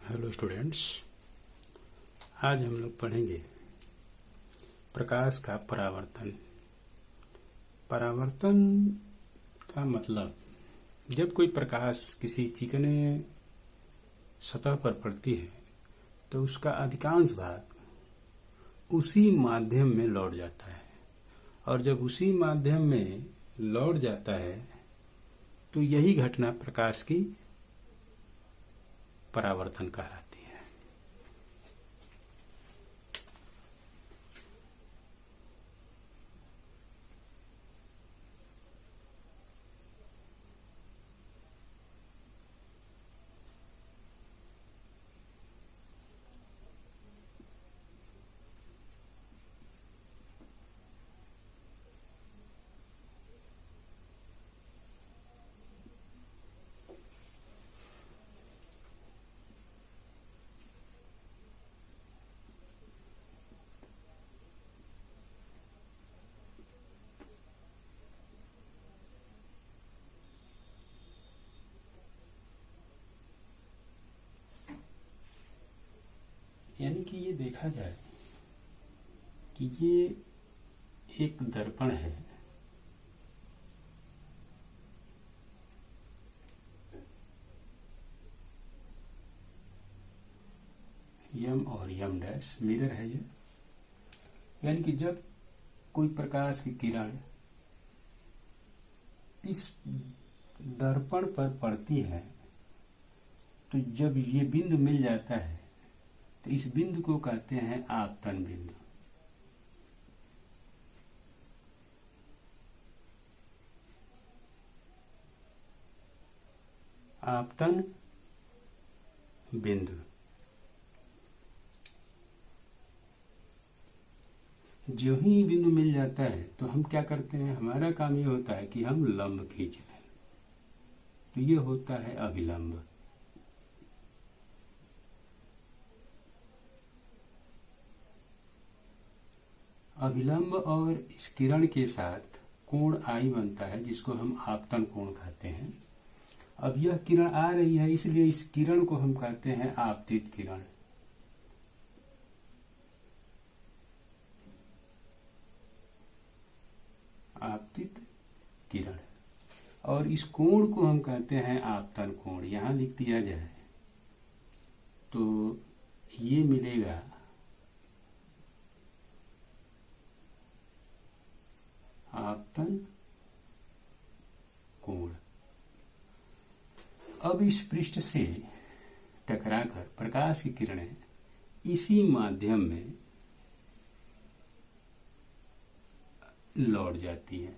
Hello students, आज हम लोग पढ़ेंगे प्रकाश का परावर्तन। परावर्तन का मतलब जब कोई प्रकाश किसी चिकने सतह पर पड़ती है तो उसका अधिकांश भाग उसी माध्यम में लौट जाता है, और जब उसी माध्यम में लौट जाता है तो यही घटना प्रकाश की परावर्तन कहलाती है। यानी कि ये देखा जाए कि ये एक दर्पण है, यम और यम डैश मिरर है ये। यानी कि जब कोई प्रकाश की किरण इस दर्पण पर पड़ती है तो जब ये बिंदु मिल जाता है तो इस बिंदु को कहते हैं आपतन बिंदु। आपतन बिंदु जो ही बिंदु मिल जाता है तो हम क्या करते हैं, हमारा काम ये होता है कि हम लंब खींच लें, तो ये होता है अभिलंब। अभिलंब और इस किरण के साथ कोण आई बनता है जिसको हम आपतन कोण कहते हैं। अब यह किरण आ रही है, इसलिए इस किरण को हम कहते हैं आपतित किरण। आपतित किरण। और इस कोण को हम कहते हैं आपतन कोण। यहां लिख दिया जाए तो ये मिलेगा आपतन कोण। अब इस पृष्ठ से टकराकर प्रकाश की किरणें इसी माध्यम में लौट जाती है,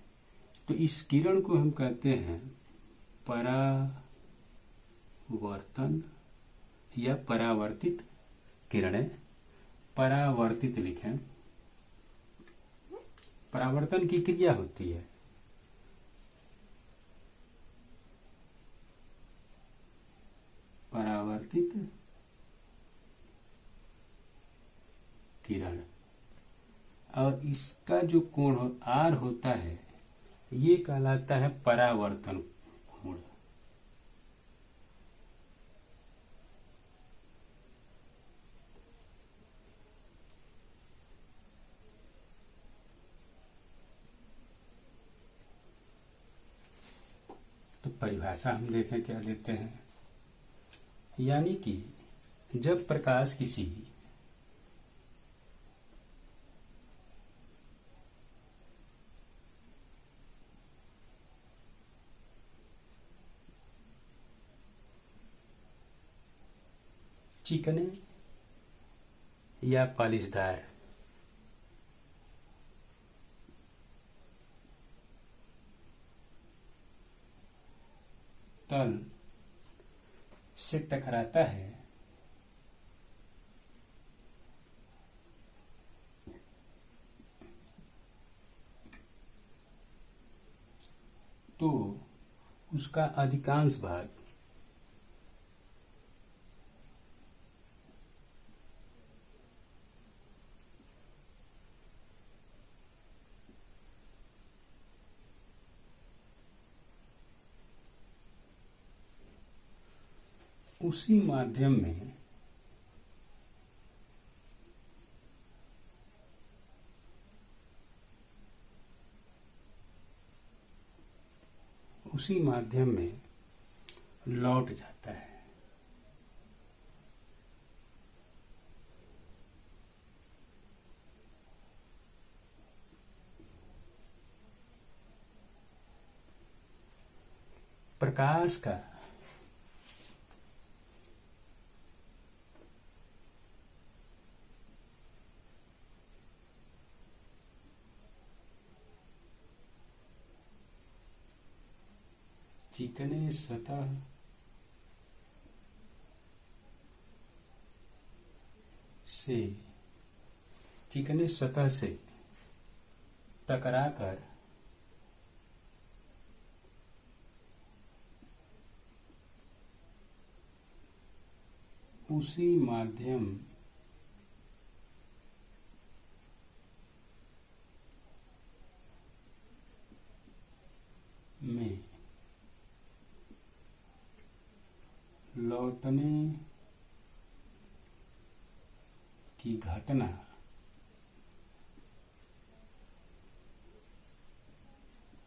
तो इस किरण को हम कहते हैं परावर्तन या परावर्तित किरणें। परावर्तित लिखें। परावर्तन की क्रिया होती है परावर्तित किरण, और इसका जो कोण आर होता है ये कहलाता है परावर्तन कोण। तो परिभाषा हम देखें क्या देते हैं। यानी कि जब प्रकाश किसी चिकने या पालिशदार तल से टकराता है तो उसका अधिकांश भाग उसी माध्यम में उसी माध्यम में लौट जाता है। प्रकाश का चिकने सतह से चिकने सतह से टकराकर उसी माध्यम में लौटने की घटना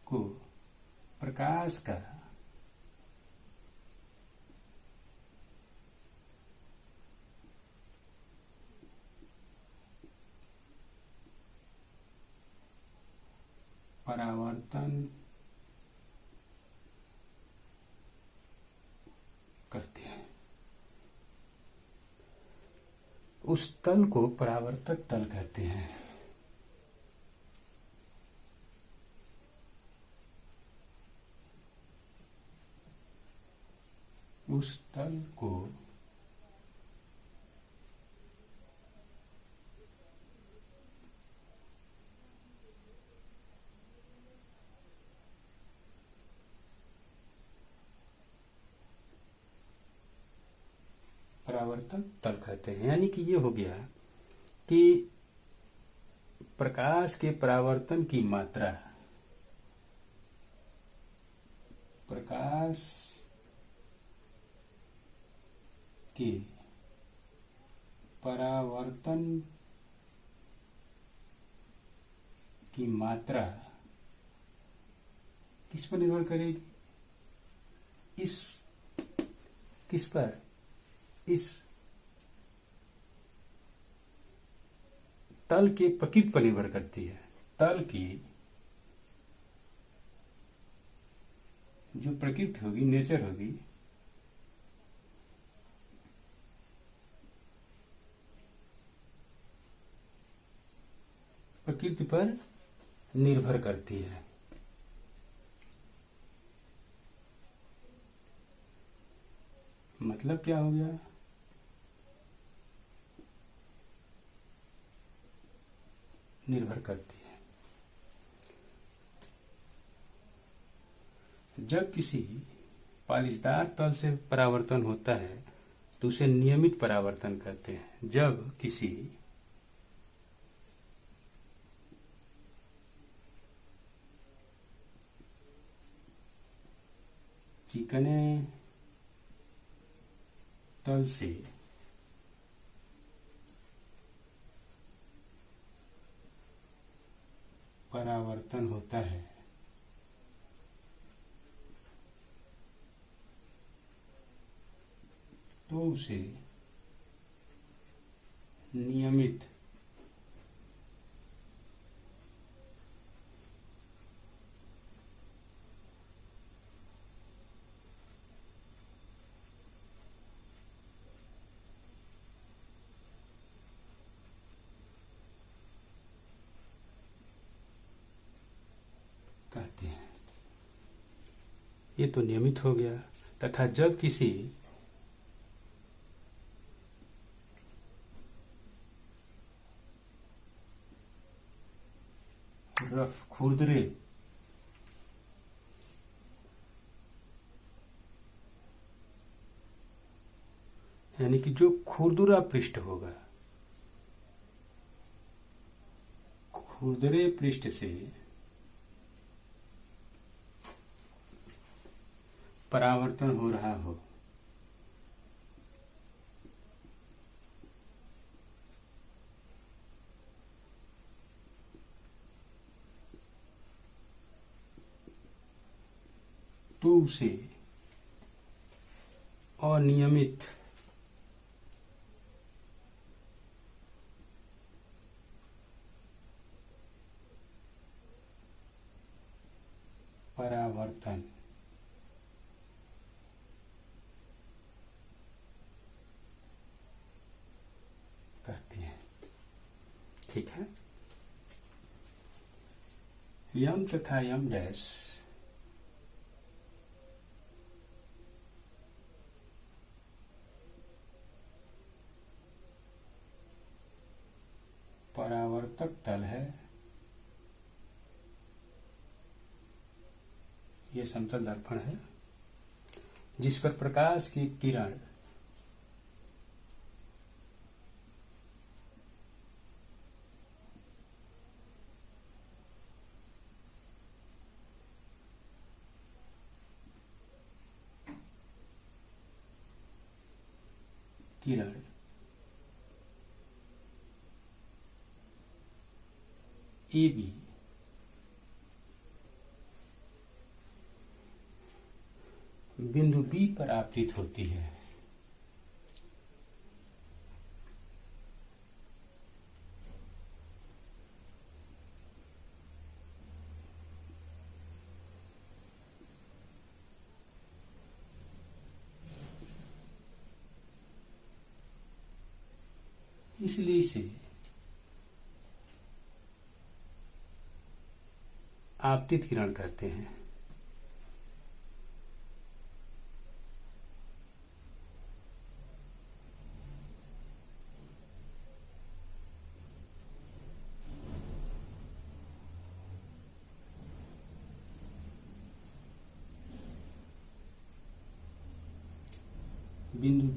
को प्रकाश का परावर्तन करते हैं। उस तल को परावर्तक तल कहते हैं। उस तल को परावर्तक तल कहते हैं। यानी कि ये हो गया कि प्रकाश के परावर्तन की मात्रा प्रकाश के परावर्तन की मात्रा किस पर निर्भर करेगी? किस पर? इस तल के प्रकृति पर निर्भर करती है। तल की जो प्रकृति होगी, नेचर होगी, प्रकृति पर निर्भर करती है। मतलब क्या हो गया? निर्भर करती है। जब किसी पालिशदार तल से परावर्तन होता है तो उसे नियमित परावर्तन कहते हैं। जब किसी चिकने तल से परावर्तन होता है तो उसे नियमित कहते हैं। ये तो नियमित हो गया। तथा जब किसी रफ खुरदरे यानी कि जो खुरदुरा पृष्ठ होगा, खुरदरे पृष्ठ से परावर्तन हो रहा हो तो उसे अनियमित परावर्तन कहते हैं। ठीक है। यम तथा यम डैश परावर्तक तल है। ये समतल दर्पण है जिस पर प्रकाश की किरण ए बी बिंदु बी पर आपतित होती है। इसलिए इसे आपतित किरण कहते हैं। बिंदु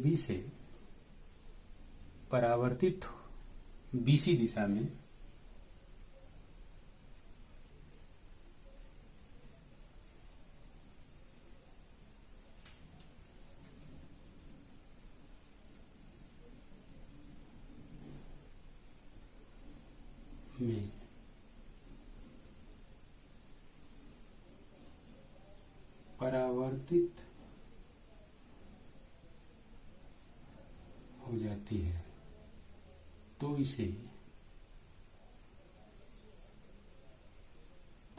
बी से परावर्तित बीसी दिशा में परावर्तित हो जाती है तो इसे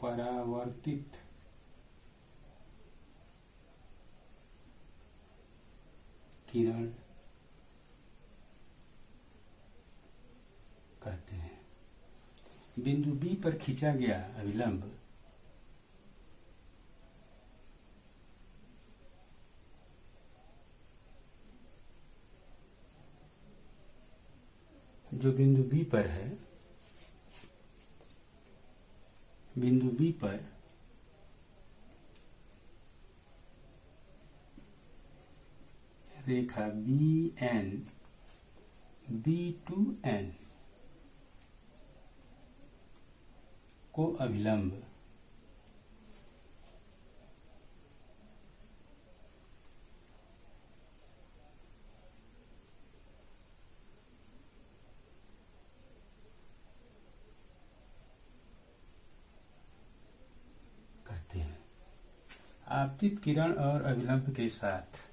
परावर्तित किरण कहते हैं। बिंदु बी पर खींचा गया अभिलंब जो बिंदु बी पर है, बिंदु बी पर रेखा B N B two N को अभिलंब कहते हैं। आपतित किरण और अभिलंब के साथ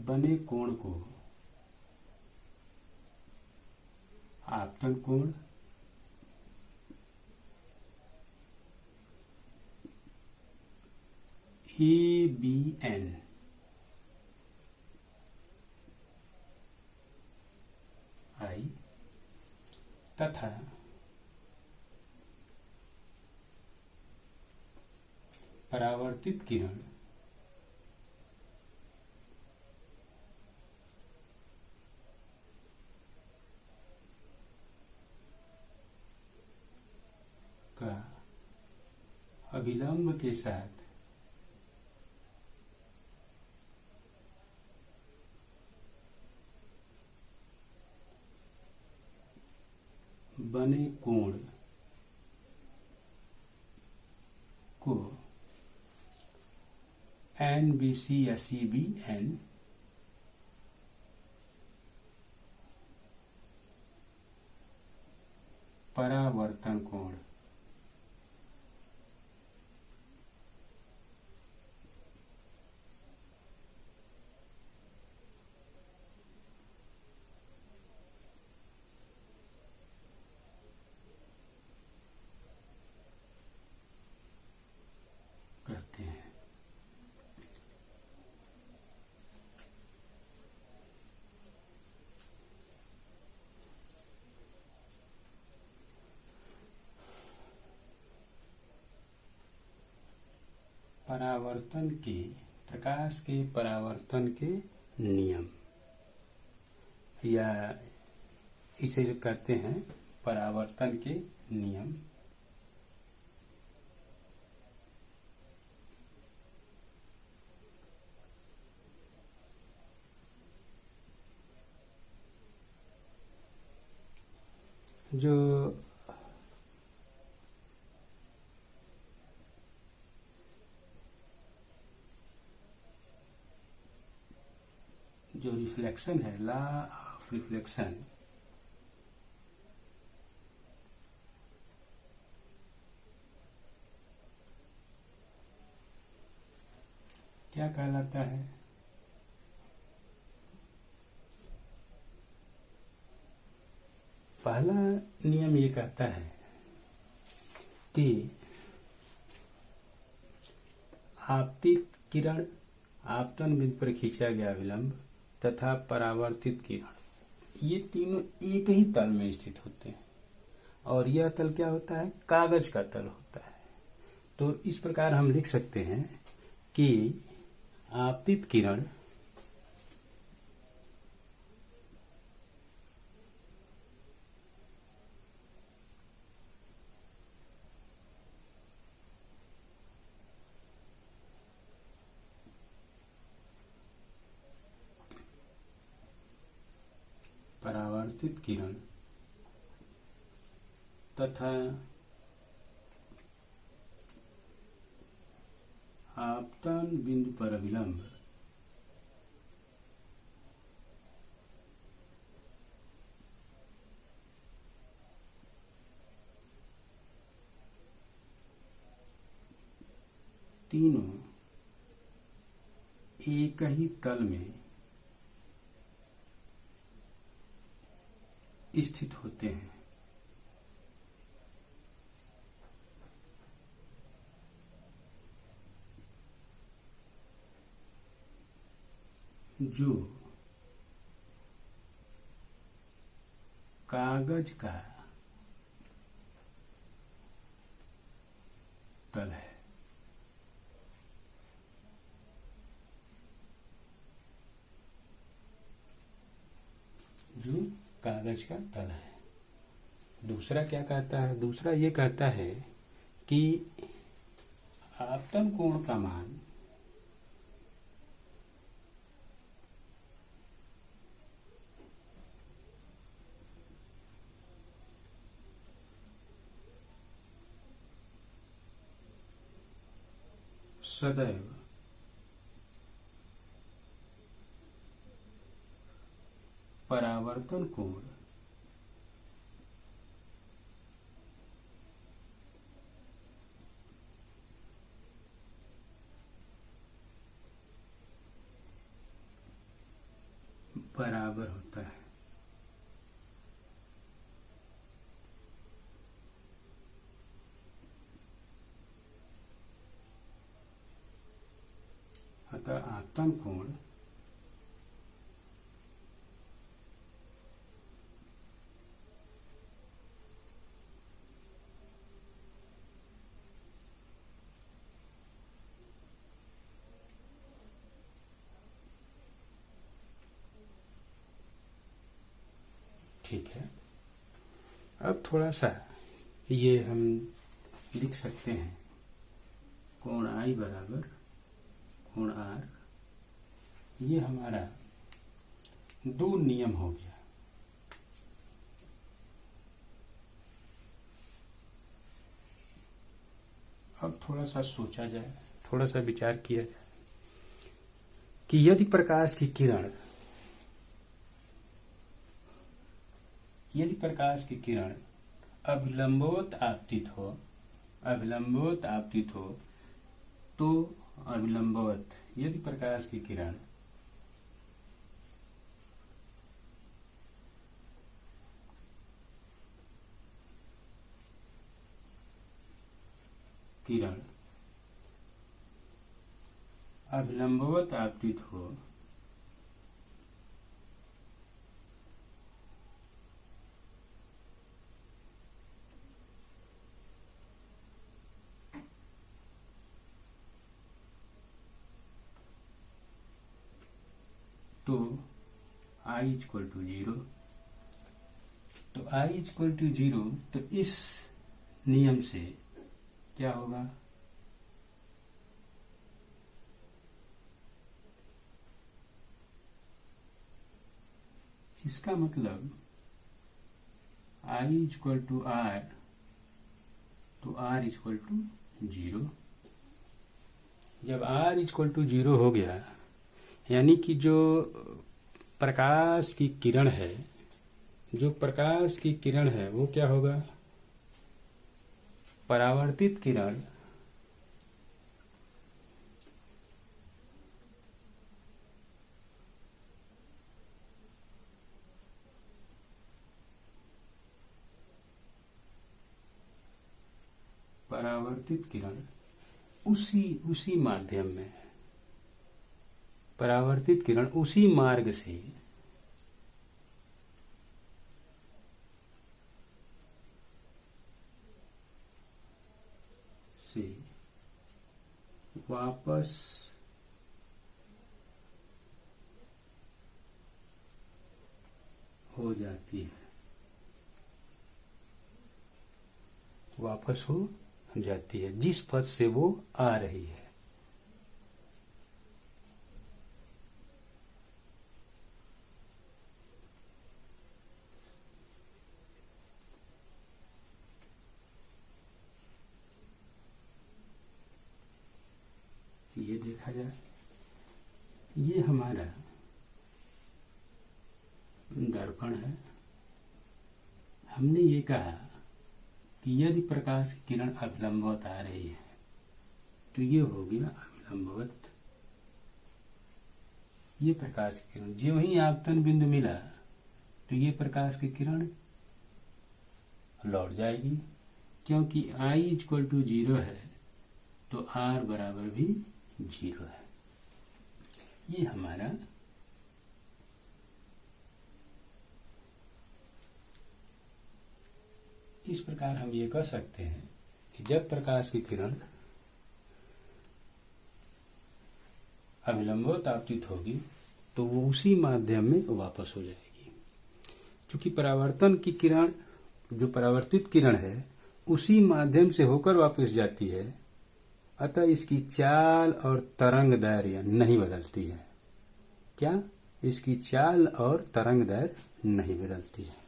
बने कोण को आपतन कोण ABN आई तथा परावर्तित किरण अविलंब के साथ बने कोण को NBC या CBN परावर्तन कोण कहते हैं। परावर्तन के प्रकाश के परावर्तन के नियम या इसे कहते हैं परावर्तन के नियम। जो रिफ्लेक्शन है, लॉ ऑफ रिफ्लेक्शन, क्या कहलाता है? पहला नियम ये कहता है कि आपतित किरण आपतन बिंदु पर खींचा गया विलंब तथा परावर्तित किरण, ये तीनों एक ही तल में स्थित होते हैं और यह तल क्या होता है? कागज का तल होता है। तो इस प्रकार हम लिख सकते हैं कि आपतित किरण परावर्तित किरण तथा आपतन बिंदु पर विलंब तीनों एक ही तल में स्थित होते हैं। जो कागज का तल है। जो कागज का तल है। दूसरा क्या कहता है? दूसरा ये कहता है कि आपतन कोण का मान सदैव परावर्तन कोण बराबर होता है। अतः आपतन कोण ठीक है। अब थोड़ा सा ये हम लिख सकते हैं कोण आई बराबर कोण आर, ये हमारा दो नियम हो गया। अब थोड़ा सा सोचा जाए, थोड़ा सा विचार किया जाए कि यदि प्रकाश की किरण अभिलंबवत आपतित हो तो अभिलंबवत, यदि प्रकाश की किरण अभिलंबवत आपतित हो तो I इक्वल टू 0। तो I इक्वल टू 0, तो इस नियम से क्या होगा, इसका मतलब I इक्वल टू R, तो R इक्वल टू 0। जब R इक्वल टू 0 हो गया, यानी कि जो प्रकाश की किरण है वो क्या होगा, परावर्तित किरण उसी माध्यम में, परावर्तित किरण उसी मार्ग से वापस हो जाती है, जिस पथ से वो आ रही है। ये देखा जाए, ये हमारा दर्पण है। हमने ये कहा कि यदि प्रकाश की किरण अभिलंबवत आ रही है तो ये हो गया अभिलंबवत। ये प्रकाश की किरण जो ही आपतन बिंदु मिला तो ये प्रकाश की किरण लौट जाएगी, क्योंकि I इक्वल टू 0 है तो R बराबर भी 0 है। ये हमारा इस प्रकार हम ये कह सकते हैं कि जब प्रकाश की किरण अभिलंबवत आपतित होगी तो वो उसी माध्यम में वापस हो जाएगी। क्योंकि परावर्तन की किरण, जो परावर्तित किरण है, उसी माध्यम से होकर वापस जाती है, अतः इसकी चाल और तरंग दैर्घ्य नहीं बदलती है। क्या? इसकी चाल और तरंग दैर्घ्य नहीं बदलती है।